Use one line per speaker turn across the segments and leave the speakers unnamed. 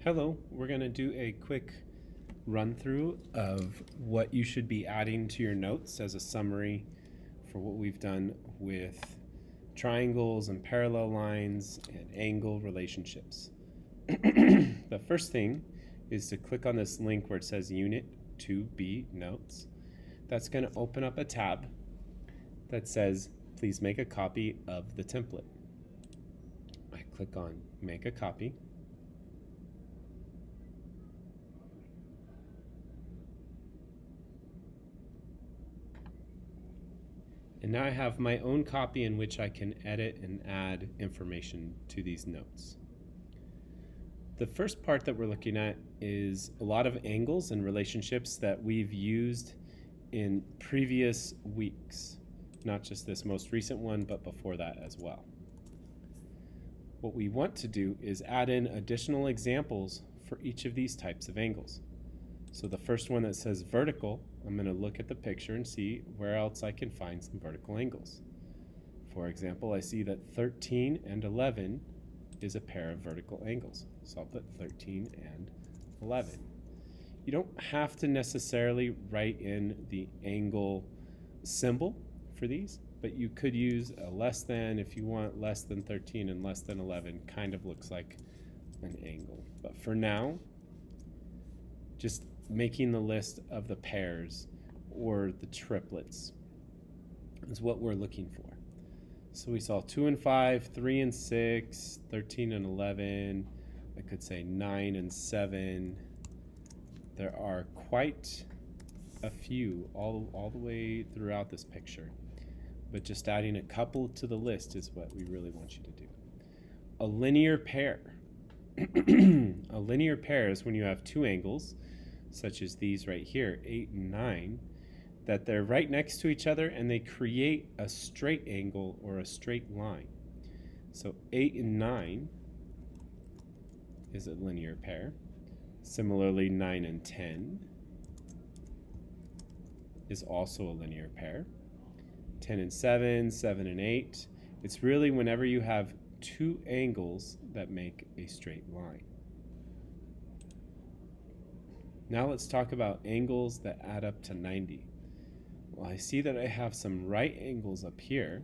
Hello, we're going to do a quick run through of what you should be adding to your notes as a summary for what we've done with triangles and parallel lines and angle relationships. The first thing is to click on this link where it says Unit 2B Notes. That's going to open up a tab that says, please make a copy of the template. I click on Make a Copy. And now I have my own copy in which I can edit and add information to these notes. The first part that we're looking at is a lot of angles and relationships that we've used in previous weeks, not just this most recent one, but before that as well. What we want to do is add in additional examples for each of these types of angles. So the first one that says vertical, I'm going to look at the picture and see where else I can find some vertical angles. For example, I see that 13 and 11 is a pair of vertical angles. So I'll put 13 and 11. You don't have to necessarily write in the angle symbol for these, but you could use a less than if you want. Less than 13 and less than 11 kind of looks like an angle. But for now, just making the list of the pairs or the triplets is what we're looking for. So we saw 2 and 5, 3 and 6, 13 and 11. I could say 9 and 7. There are quite a few all the way throughout this picture. But just adding a couple to the list is what we really want you to do. A linear pair. A linear pair is when you have two angles, such as these right here, 8 and 9, that they're right next to each other and they create a straight angle or a straight line. So 8 and 9 is a linear pair. Similarly, 9 and 10 is also a linear pair. 10 and 7, 7 and 8. It's really whenever you have two angles that make a straight line. Now let's talk about angles that add up to 90. Well, I see that I have some right angles up here,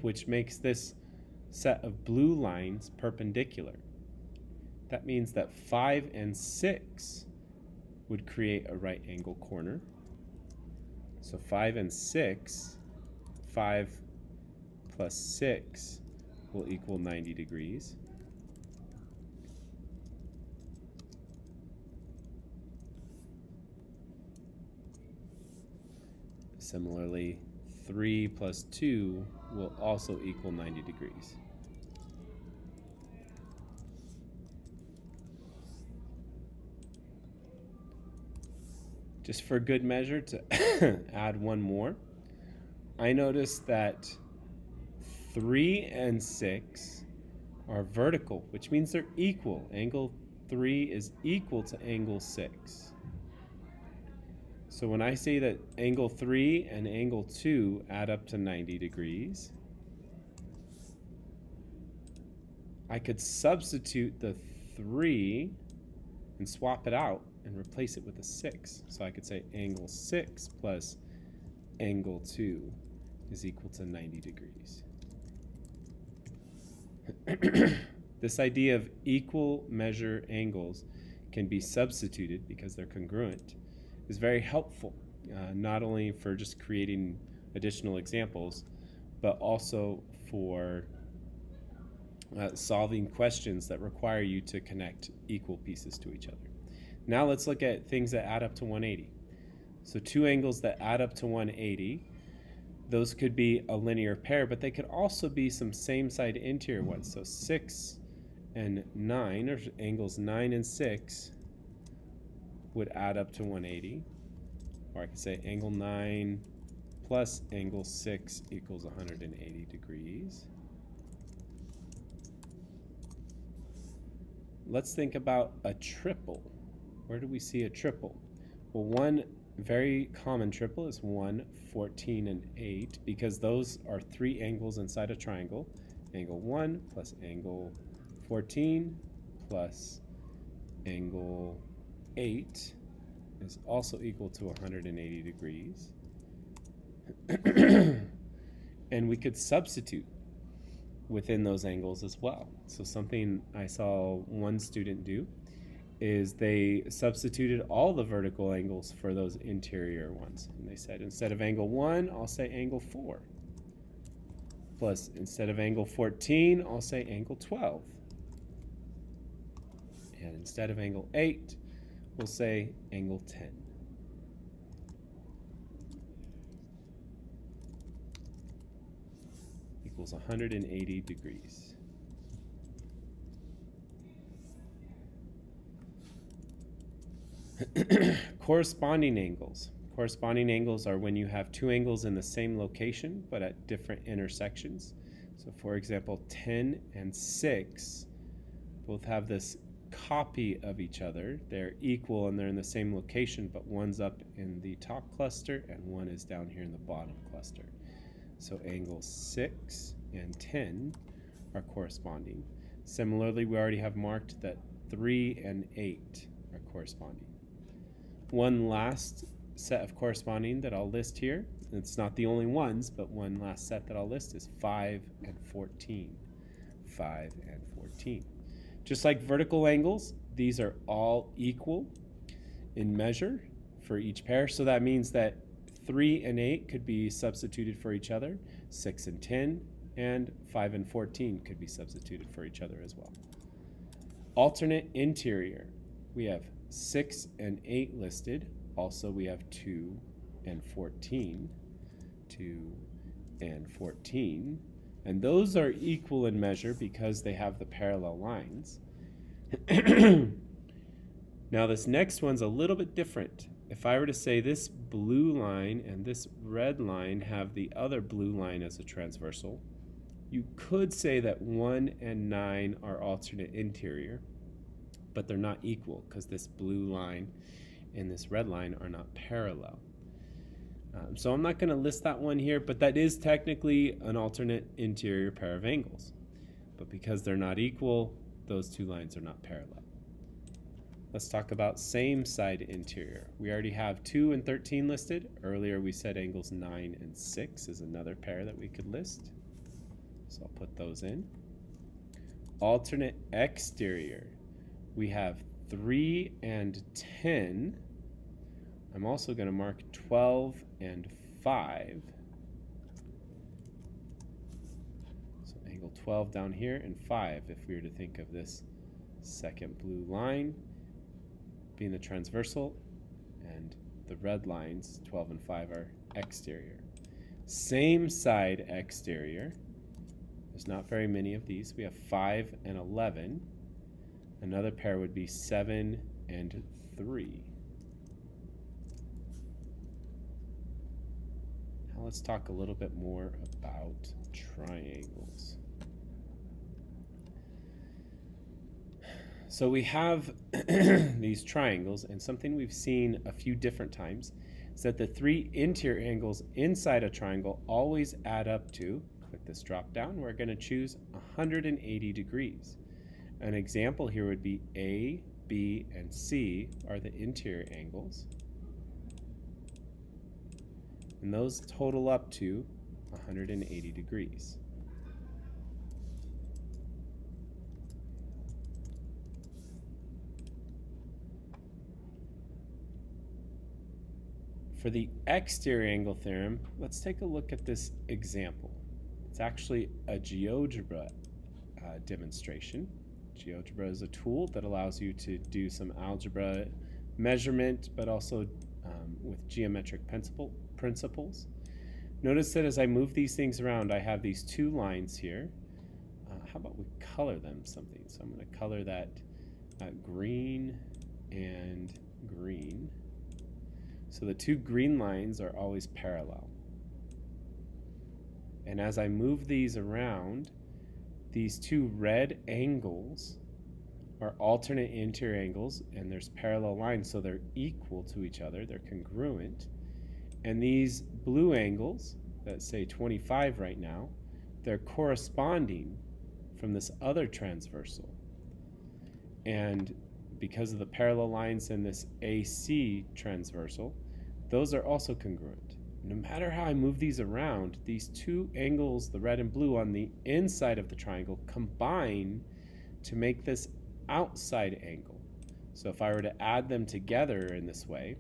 which makes this set of blue lines perpendicular. That means that 5 and 6 would create a right angle corner. So 5 and 6, 5 plus 6 will equal 90 degrees. Similarly, 3 plus 2 will also equal 90 degrees. Just for good measure, to add one more, I noticed that 3 and 6 are vertical, which means they're equal. Angle 3 is equal to angle 6. So when I say that angle 3 and angle 2 add up to 90 degrees, I could substitute the 3 and swap it out and replace it with a 6. So I could say angle 6 plus angle 2 is equal to 90 degrees. This idea of equal measure angles can be substituted because they're congruent is very helpful, not only for just creating additional examples, but also for solving questions that require you to connect equal pieces to each other. Now let's look at things that add up to 180. So two angles that add up to 180, those could be a linear pair, but they could also be some same side interior ones. So 6 and 9, or angles 9 and 6, would add up to 180. Or I could say angle 9 plus angle 6 equals 180 degrees. Let's think about a triple. Where do we see a triple? Well, one very common triple is 1, 14, and 8, because those are three angles inside a triangle. Angle 1 plus angle 14 plus angle 8 is also equal to 180 degrees. And we could substitute within those angles as well. So something I saw one student do is they substituted all the vertical angles for those interior ones. And they said, instead of angle 1, I'll say angle 4. Plus, instead of angle 14, I'll say angle 12. And instead of angle 8, we'll say angle 10. Equals 180 degrees. Corresponding angles. Corresponding angles are when you have two angles in the same location but at different intersections. So for example, 10 and 6 both have this copy of each other. They're equal and they're in the same location, but one's up in the top cluster and one is down here in the bottom cluster. So angles 6 and 10 are corresponding. Similarly, we already have marked that 3 and 8 are corresponding. One last set of corresponding that I'll list here, it's not the only ones, but one last set that I'll list is 5 and 14. 5 and 14. Just like vertical angles, these are all equal in measure for each pair. So that means that 3 and 8 could be substituted for each other. 6 and 10 and 5 and 14 could be substituted for each other as well. Alternate interior. We have 6 and 8 listed. Also, we have 2 and 14. 2 and 14. And those are equal in measure because they have the parallel lines. Now this next one's a little bit different. If I were to say this blue line and this red line have the other blue line as a transversal, you could say that 1 and 9 are alternate interior, but they're not equal because this blue line and this red line are not parallel. So I'm not going to list that one here, but that is technically an alternate interior pair of angles. But because they're not equal, those two lines are not parallel. Let's talk about same side interior. We already have 2 and 13 listed. Earlier we said angles 9 and 6 is another pair that we could list. So I'll put those in. Alternate exterior. We have 3 and 10. I'm also going to mark 12 and 5. So angle 12 down here and 5 if we were to think of this second blue line being the transversal, and the red lines 12 and 5 are exterior. Same side exterior. There's not very many of these. We have 5 and 11. Another pair would be 7 and 3. Now let's talk a little bit more about triangles. So we have these triangles, and something we've seen a few different times is that the 3 interior angles inside a triangle always add up to, click this drop down, we're going to choose 180 degrees. An example here would be A, B, and C are the interior angles. And those total up to 180 degrees. For the exterior angle theorem, let's take a look at this example. It's actually a GeoGebra demonstration. GeoGebra is a tool that allows you to do some algebra measurement, but also with geometric principles. Notice that as I move these things around, I have these 2 lines here. How about we color them something? So I'm going to color that green and green. So the 2 green lines are always parallel. And as I move these around, these 2 red angles are alternate interior angles, and there's parallel lines, so they're equal to each other, they're congruent. And these blue angles, that say 25 right now, they're corresponding from this other transversal. And because of the parallel lines in this AC transversal, those are also congruent. No matter how I move these around, these two angles, the red and blue on the inside of the triangle, combine to make this outside angle. So if I were to add them together in this way,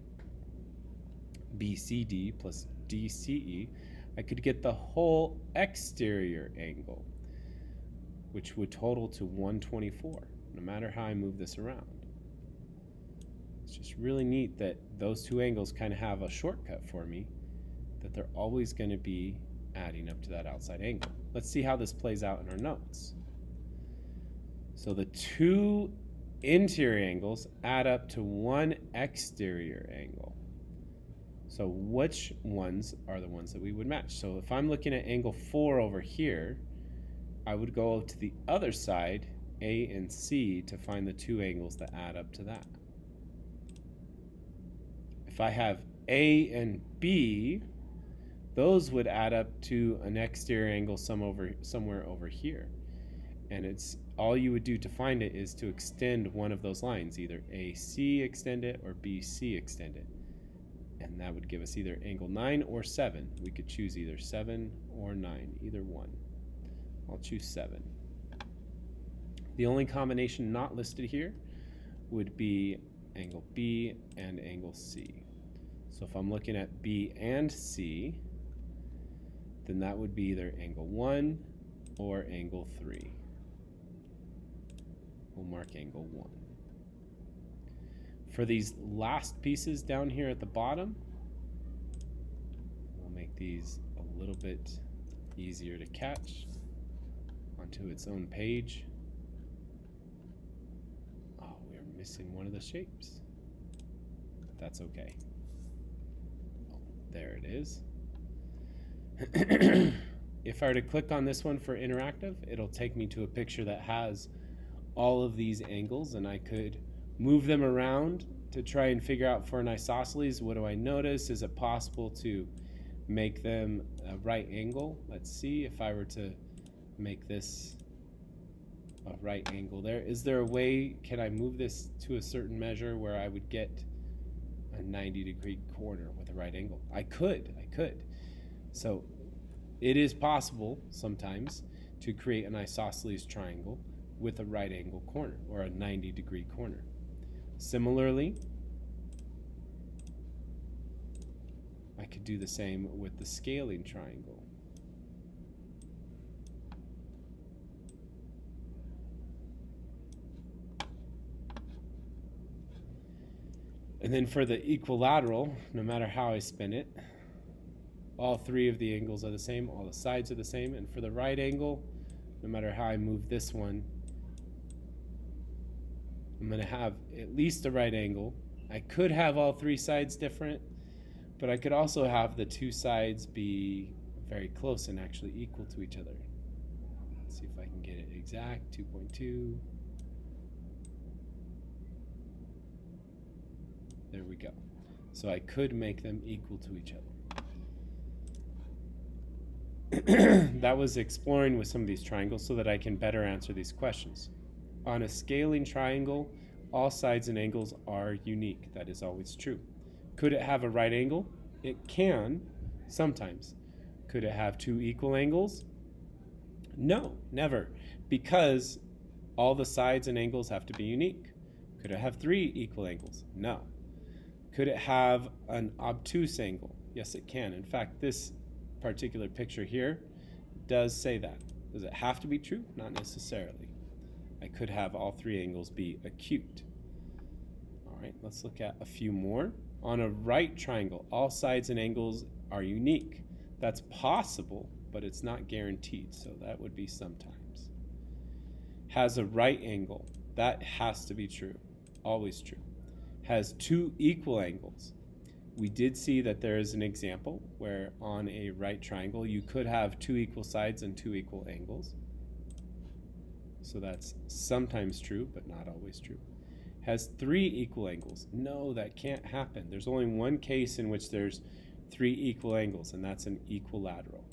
BCD plus DCE, I could get the whole exterior angle, which would total to 124, no matter how I move this around. It's just really neat that those two angles kind of have a shortcut for me, that they're always going to be adding up to that outside angle. Let's see how this plays out in our notes. So the two interior angles add up to one exterior angle. So which ones are the ones that we would match? So if I'm looking at angle 4 over here, I would go to the other side, A and C, to find the two angles that add up to that. If I have A and B, those would add up to an exterior angle somewhere over here. And it's all you would do to find it is to extend one of those lines, either AC extend it or BC extend it. And that would give us either angle 9 or 7. We could choose either 7 or 9, either one. I'll choose 7. The only combination not listed here would be angle B and angle C. So if I'm looking at B and C, then that would be either angle 1 or angle 3. We'll mark angle 1. For these last pieces down here at the bottom, we'll make these a little bit easier to catch onto its own page. Oh, we're missing one of the shapes. That's okay. Oh, there it is. If I were to click on this one for interactive, it'll take me to a picture that has all of these angles, and I could move them around to try and figure out for an isosceles, what do I notice? Is it possible to make them a right angle? Let's see if I were to make this a right angle there. Is there a way, can I move this to a certain measure where I would get a 90-degree corner with a right angle? I could. So it is possible sometimes to create an isosceles triangle with a right angle corner or a 90-degree corner. Similarly, I could do the same with the scaling triangle. And then for the equilateral, no matter how I spin it, all three of the angles are the same, all the sides are the same. And for the right angle, no matter how I move this one, I'm going to have at least a right angle. I could have all three sides different, but I could also have the two sides be very close and actually equal to each other. Let's see if I can get it exact, 2.2. There we go. So I could make them equal to each other. That was exploring with some of these triangles so that I can better answer these questions. On a scaling triangle, all sides and angles are unique. That is always true. Could it have a right angle? It can, sometimes. Could it have two equal angles? No, never, because all the sides and angles have to be unique. Could it have three equal angles? No. Could it have an obtuse angle? Yes, it can. In fact, this particular picture here does say that. Does it have to be true? Not necessarily. I could have all three angles be acute. All right, let's look at a few more. On a right triangle, all sides and angles are unique. That's possible, but it's not guaranteed, so that would be sometimes. Has a right angle. That has to be true. Always true. Has two equal angles. We did see that there is an example where on a right triangle you could have two equal sides and two equal angles. So that's sometimes true, but not always true. Has three equal angles. No, that can't happen. There's only one case in which there's three equal angles, and that's an equilateral.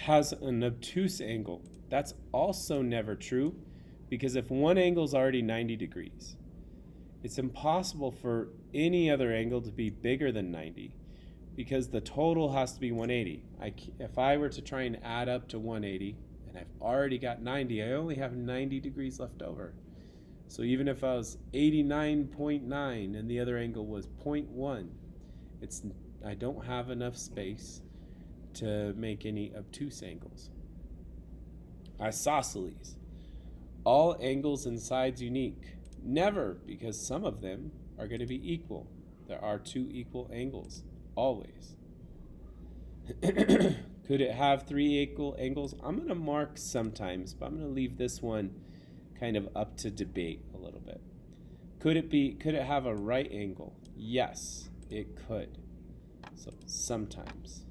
Has an obtuse angle. That's also never true, because if one angle is already 90 degrees, it's impossible for any other angle to be bigger than 90, because the total has to be 180. If I were to try and add up to 180, and I've already got 90, I only have 90 degrees left over. So even if I was 89.9 and the other angle was 0.1, I don't have enough space to make any obtuse angles. Isosceles. All angles and sides unique. Never, because some of them are going to be equal. There are two equal angles, always. Could it have three equal angles? I'm going to mark sometimes, but I'm going to leave this one kind of up to debate a little bit. Could it have a right angle? Yes, it could. So sometimes.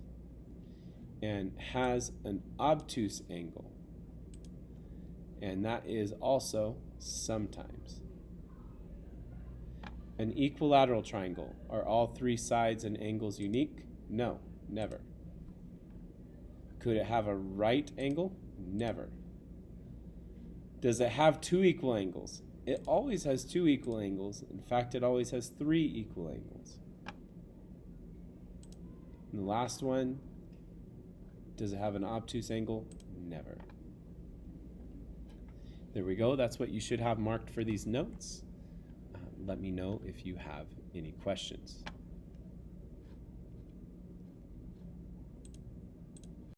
And has an obtuse angle. And that is also sometimes. An equilateral triangle. Are all three sides and angles unique? No, never. Could it have a right angle? Never. Does it have two equal angles? It always has two equal angles. In fact, it always has three equal angles. And the last one, does it have an obtuse angle? Never. There we go. That's what you should have marked for these notes. Let me know if you have any questions.